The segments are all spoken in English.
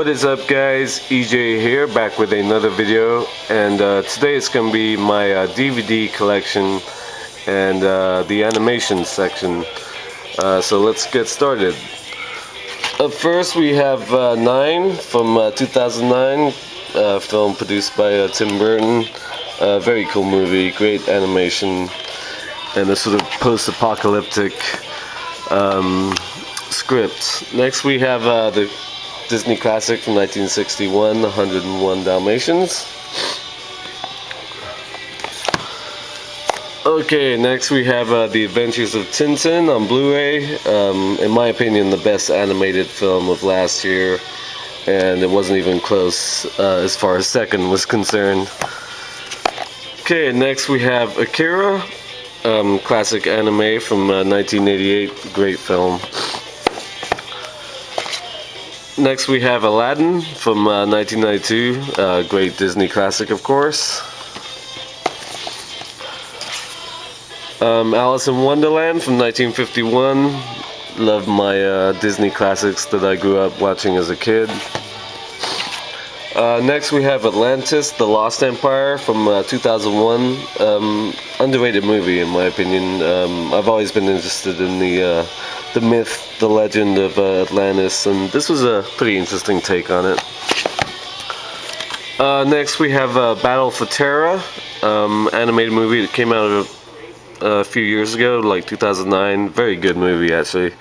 What is up, guys? EJ here, back with another video, and today it's going to be my DVD collection and the animation section. So let's get started. Up first we have 9 from 2009, film produced by Tim Burton. Very cool movie, great animation, and a sort of post-apocalyptic script. Next we have the Disney classic from 1961, 101 Dalmatians. Okay, next we have The Adventures of Tintin on Blu-ray. In my opinion, the best animated film of last year, and it wasn't even close as far as second was concerned. Okay, next we have Akira, classic anime from 1988, great film. Next we have Aladdin from 1992, great Disney classic, of course. Alice in Wonderland from 1951, love my Disney classics that I grew up watching as a kid. Next we have Atlantis, The Lost Empire from 2001, underrated movie in my opinion. I've always been interested in the myth, the legend of Atlantis, and this was a pretty interesting take on it. Next we have Battle for Terra, animated movie that came out a few years ago, like 2009. Very good movie, actually.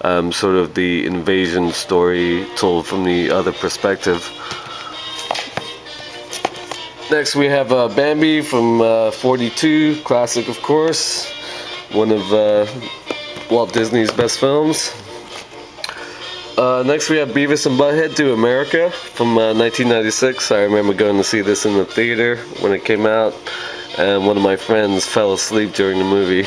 Sort of the invasion story told from the other perspective. Next we have Bambi from 42, classic of course, one of Walt Disney's best films. Next we have Beavis and Butthead to America from 1996. I remember going to see this in the theater when it came out, and one of my friends fell asleep during the movie.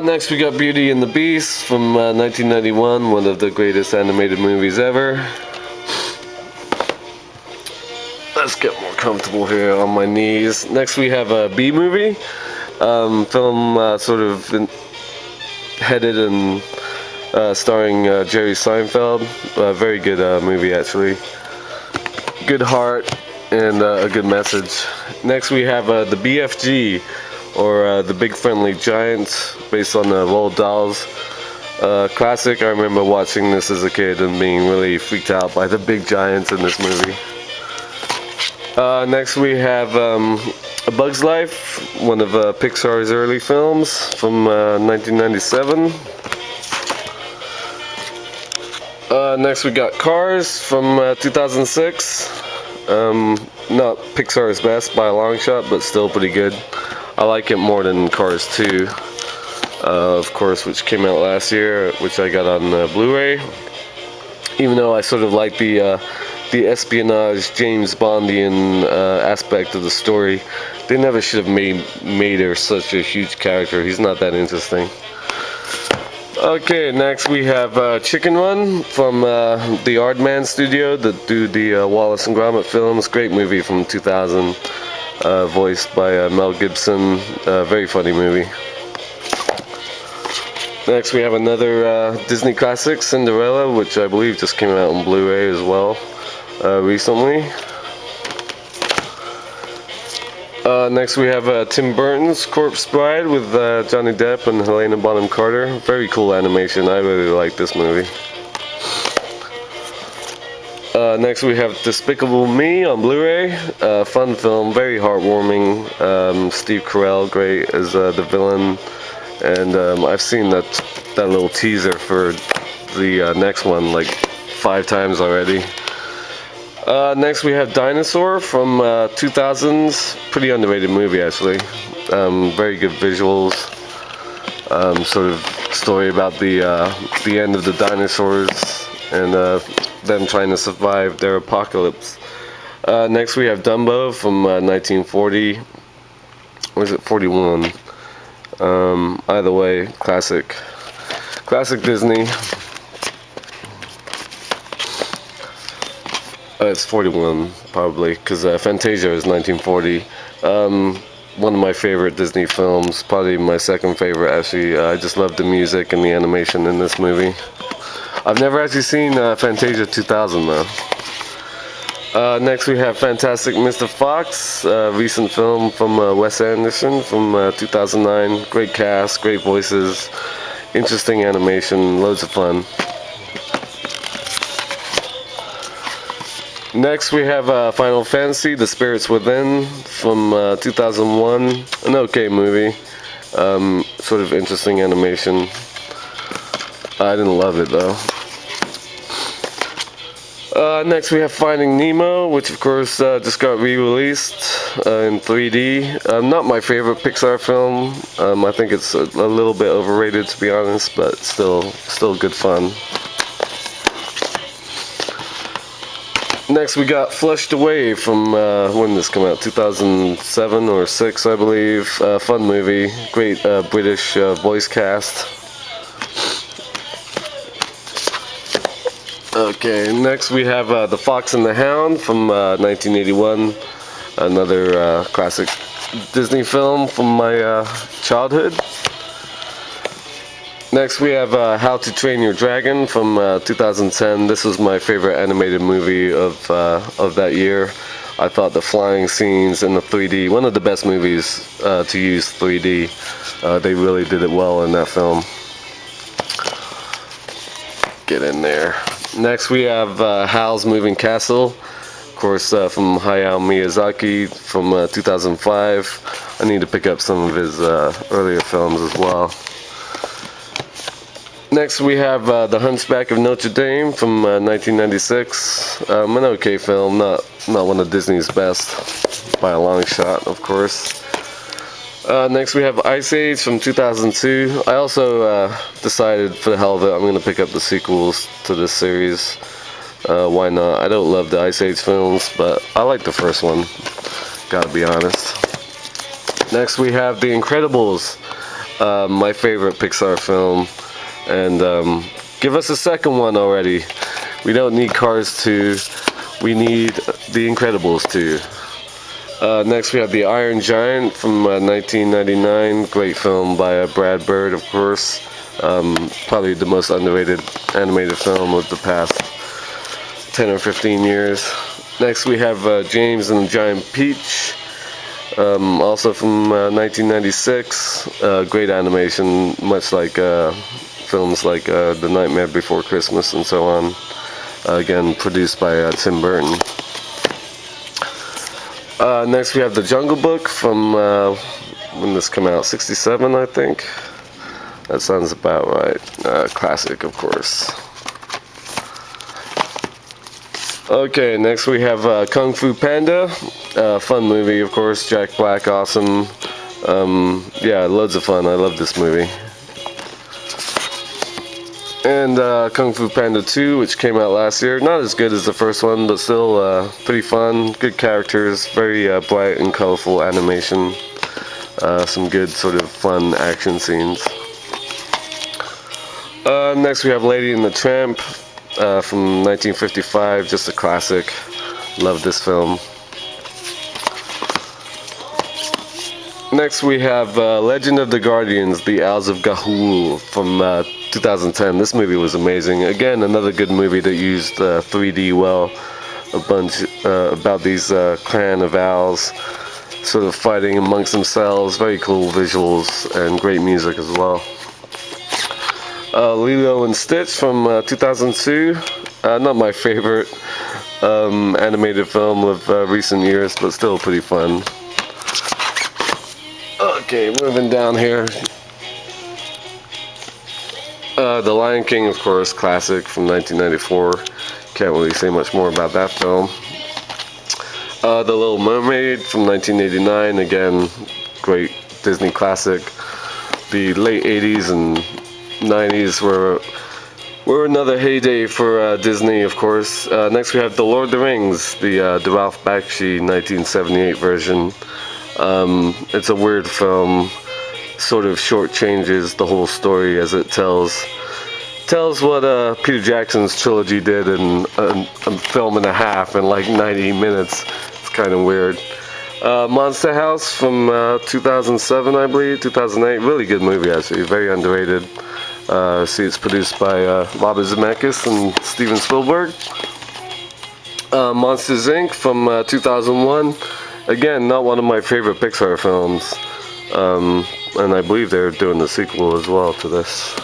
Next we got Beauty and the Beast from 1991, one of the greatest animated movies ever. Let's get more comfortable here on my knees. Next we have a B-movie, film sort of headed and starring Jerry Seinfeld. Very good movie, actually. Good heart and a good message. Next we have the BFG, or the Big Friendly Giant, based on the Roald Dolls. Classic. I remember watching this as a kid and being really freaked out by the big giants in this movie. Next we have A Bug's Life, one of Pixar's early films from 1997. Next we got Cars from 2006. Not Pixar's best by a long shot, but still pretty good. I like it more than Cars 2, of course, which came out last year, which I got on Blu-ray. Even though I sort of like the espionage James Bondian aspect of the story, they never should have made her such a huge character. He's not that interesting. Okay, next we have Chicken Run from the Aardman studio that do the Wallace and Gromit films. Great movie from 2000, voiced by Mel Gibson. Very funny movie. Next we have another Disney classic, Cinderella, which I believe just came out on Blu-ray as well recently. Next we have Tim Burton's Corpse Bride with Johnny Depp and Helena Bonham Carter. Very cool animation. I really like this movie. Next we have Despicable Me on Blu-ray. Fun film, very heartwarming. Steve Carell, great as the villain. And I've seen that little teaser for the next one like 5 times already. Next we have Dinosaur from 2000s, pretty underrated movie actually. Very good visuals, sort of story about the end of the dinosaurs and them trying to survive their apocalypse. Next we have Dumbo from 1940, or is it 41? Either way, classic Disney. It's 41 probably, because Fantasia is 1940. One of my favorite Disney films, probably my second favorite actually. I just love the music and the animation in this movie. I've never actually seen Fantasia 2000 though. Next we have Fantastic Mr. Fox, recent film from Wes Anderson from 2009. Great cast, great voices, interesting animation, loads of fun. Next we have Final Fantasy, The Spirits Within from 2001. An okay movie, sort of interesting animation. I didn't love it though. Next we have Finding Nemo, which of course just got re-released in 3D. Not my favorite Pixar film. I think it's a little bit overrated, to be honest, but still good fun. Next we got Flushed Away from, when did this come out? 2007 or 6, I believe. Fun movie, great British voice cast. Okay, next we have The Fox and the Hound from 1981, another classic Disney film from my childhood. Next we have How to Train Your Dragon from 2010. This was my favorite animated movie of that year. I thought the flying scenes in the 3D, one of the best movies to use 3D. They really did it well in that film. Get in there. Next we have Howl's Moving Castle, of course from Hayao Miyazaki from 2005. I need to pick up some of his earlier films as well. Next we have The Hunchback of Notre Dame from 1996. An okay film, not one of Disney's best by a long shot, of course. Next we have Ice Age from 2002. I also decided, for the hell of it, I'm going to pick up the sequels to this series. Why not? I don't love the Ice Age films, but I like the first one, gotta be honest. Next we have The Incredibles, my favorite Pixar film. And give us a second one already. We don't need Cars 2, we need The Incredibles 2. Next we have The Iron Giant from 1999, great film by Brad Bird, of course. Probably the most underrated animated film of the past 10 or 15 years. Next we have James and the Giant Peach, also from 1996. Great animation, much like films like The Nightmare Before Christmas and so on. Again, produced by Tim Burton. Next we have The Jungle Book from, when this came out, 67 I think. That sounds about right. Classic, of course. Okay, next we have Kung Fu Panda. Fun movie, of course. Jack Black, awesome. Yeah, loads of fun. I love this movie. And Kung Fu Panda 2, which came out last year. Not as good as the first one, but still pretty fun. Good characters, very bright and colorful animation. Some good sort of fun action scenes. Next we have Lady and the Tramp from 1955, just a classic. Love this film. Next we have Legend of the Guardians, The Owls of Ga'Hoole from 2010. This movie was amazing. Again, another good movie that used 3D well. A bunch about these clan of owls sort of fighting amongst themselves. Very cool visuals and great music as well. Lilo and Stitch from 2002. Not my favorite animated film of recent years, but still pretty fun. Okay, moving down here. The Lion King, of course, classic from 1994. Can't really say much more about that film. The Little Mermaid from 1989. Again, great Disney classic. The late 80s and 90s were another heyday for Disney, of course. Next we have The Lord of the Rings, the Ralph Bakshi 1978 version. It's a weird film, sort of shortchanges the whole story as it tells what Peter Jackson's trilogy did in a film and a half in like 90 minutes. It's kind of weird. Monster House from 2007, I believe, 2008. Really good movie, actually, very underrated. See, it's produced by Robert Zemeckis and Steven Spielberg. Monsters Inc. from 2001. Again, not one of my favorite Pixar films. And I believe they're doing the sequel as well to this.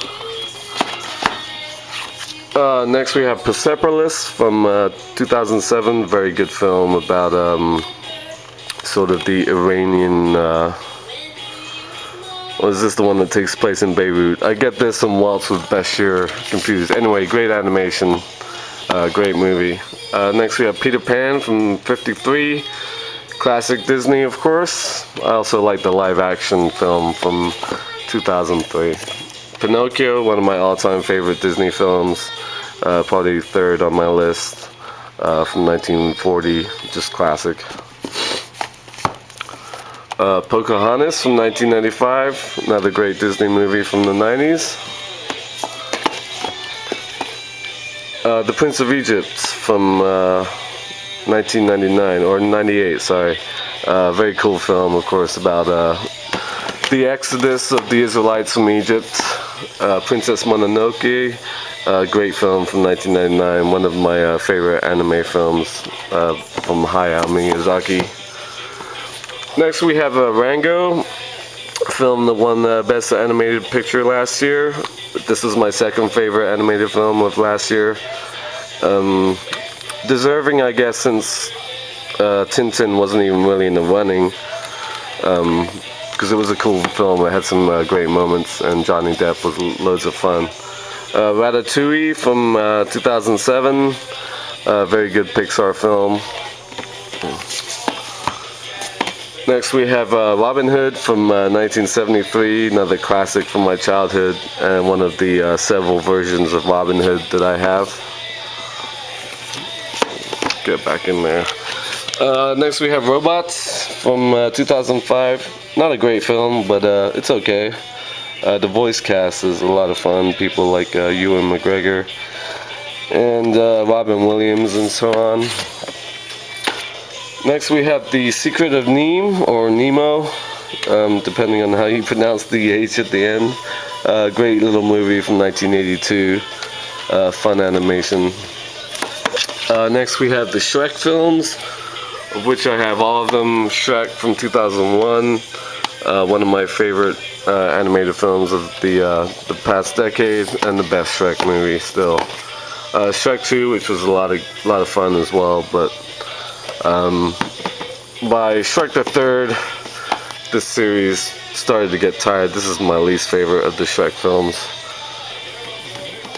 Next we have Persepolis from 2007. Very good film about sort of the Iranian... or is this the one that takes place in Beirut? I get this and Waltz with Bashir confused. Anyway, great animation. Great movie. Next we have Peter Pan from 53. Classic Disney, of course. I also like the live action film from 2003. Pinocchio, one of my all-time favorite Disney films. Probably third on my list. From 1940, just classic. Pocahontas from 1995, another great Disney movie from the 90s. The Prince of Egypt from 1999, or 98, sorry. Very cool film, of course, about the exodus of the Israelites from Egypt. Princess Mononoke, great film from 1999, one of my favorite anime films from Hayao Miyazaki. Next we have Rango, a film that won Best Animated Picture last year. This is my second favorite animated film of last year. Deserving, I guess, since Tintin wasn't even really in the running. Because it was a cool film, it had some great moments, and Johnny Depp was loads of fun. Ratatouille from 2007, very good Pixar film. Next we have Robin Hood from 1973, another classic from my childhood, and one of the several versions of Robin Hood that I have. Get back in there. Next we have Robots from 2005. Not a great film, but it's okay. The voice cast is a lot of fun. People like Ewan McGregor and Robin Williams and so on. Next we have The Secret of Neem, or Nemo, depending on how you pronounce the H at the end. Great little movie from 1982, fun animation. Next we have the Shrek films, of which I have all of them. Shrek from 2001, one of my favorite animated films of the past decade, and the best Shrek movie still. Shrek 2, which was a lot of fun as well, but by Shrek the Third, this series started to get tired. This is my least favorite of the Shrek films.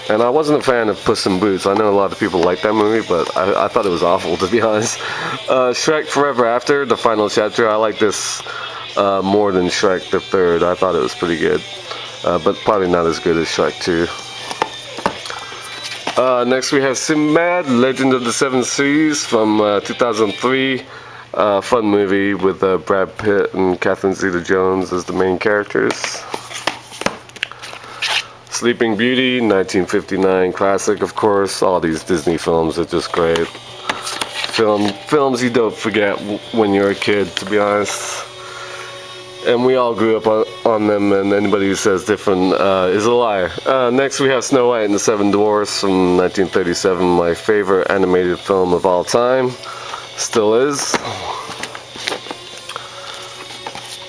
And I wasn't a fan of Puss in Boots. I know a lot of people like that movie, but I thought it was awful, to be honest. Shrek Forever After, the final chapter, I like this more than Shrek the Third. I thought it was pretty good, but probably not as good as Shrek 2. Next we have Sinbad, Legend of the Seven Seas from 2003. Fun movie with Brad Pitt and Catherine Zeta-Jones as the main characters. Sleeping Beauty, 1959, classic, of course. All these Disney films are just great. Films you don't forget when you're a kid, to be honest. And we all grew up on them, and anybody who says different is a liar. Next we have Snow White and the Seven Dwarfs from 1937, my favorite animated film of all time. Still is.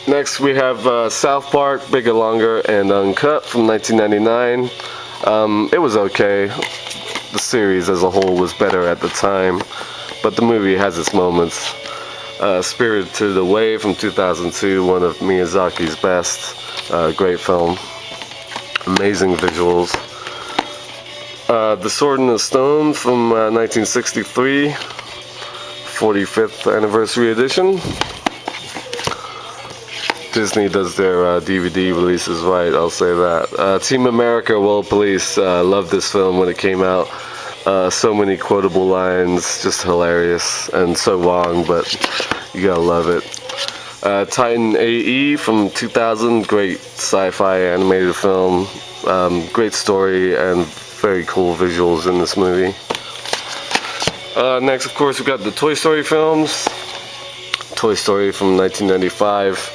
Next we have South Park, Bigger, Longer, and Uncut from 1999. It was okay. The series as a whole was better at the time, but the movie has its moments. Spirited Away from 2002, one of Miyazaki's best. Great film. Amazing visuals. The Sword and the Stone from 1963, 45th anniversary edition. Disney does their DVD releases right, I'll say that. Team America, World Police, loved this film when it came out. So many quotable lines, just hilarious, and so wrong, but you gotta love it. Titan AE from 2000, great sci-fi animated film. Great story and very cool visuals in this movie. Next, of course, we've got the Toy Story films. Toy Story from 1995.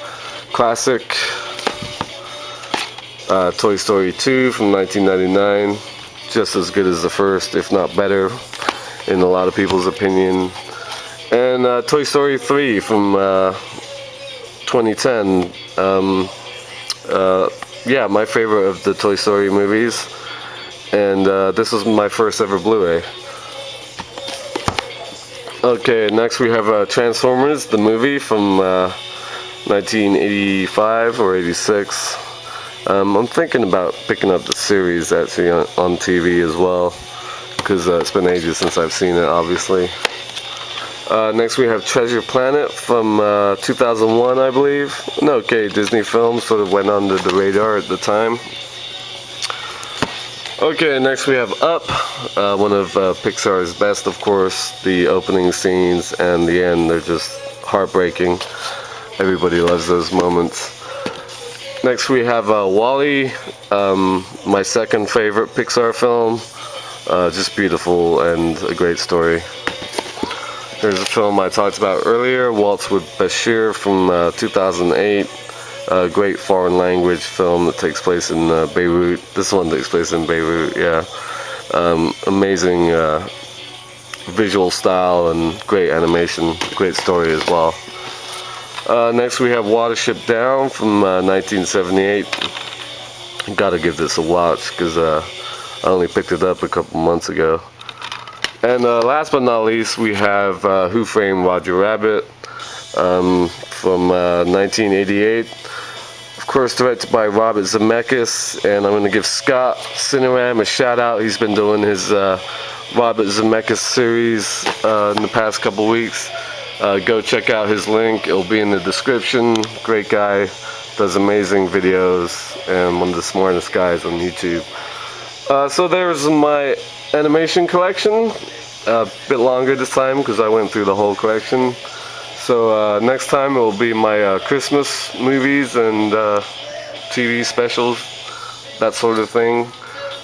Classic. Toy Story 2 from 1999, just as good as the first, if not better, in a lot of people's opinion. And Toy Story 3 from 2010. Yeah, my favorite of the Toy Story movies. And this was my first ever Blu-ray. Okay, next we have Transformers, the movie from 1985 or 86. I'm thinking about picking up the series actually on TV as well, because it's been ages since I've seen it, obviously. Next we have Treasure Planet from 2001, I believe. No, okay, Disney film, sort of went under the radar at the time. Okay, next we have Up, one of Pixar's best, of course. The opening scenes and the end, they're just heartbreaking. Everybody loves those moments. Next we have WALL-E, my second favorite Pixar film. Just beautiful and a great story. Here's a film I talked about earlier, Waltz with Bashir from 2008. A great foreign language film that takes place in Beirut. This one takes place in Beirut, yeah. Amazing visual style and great animation, great story as well. Next we have Watership Down from 1978. Gotta give this a watch because I only picked it up a couple months ago. And last but not least, we have Who Framed Roger Rabbit from 1988. Of course, directed by Robert Zemeckis, and I'm going to give Scott Cineram a shout out. He's been doing his Robert Zemeckis series in the past couple weeks. Go check out his link, it'll be in the description. Great guy, does amazing videos, and one of the smartest guys on YouTube. So there's my animation collection, a bit longer this time because I went through the whole collection. So next time it will be my Christmas movies and TV specials, that sort of thing.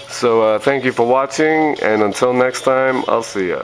So thank you for watching, and until next time, I'll see ya.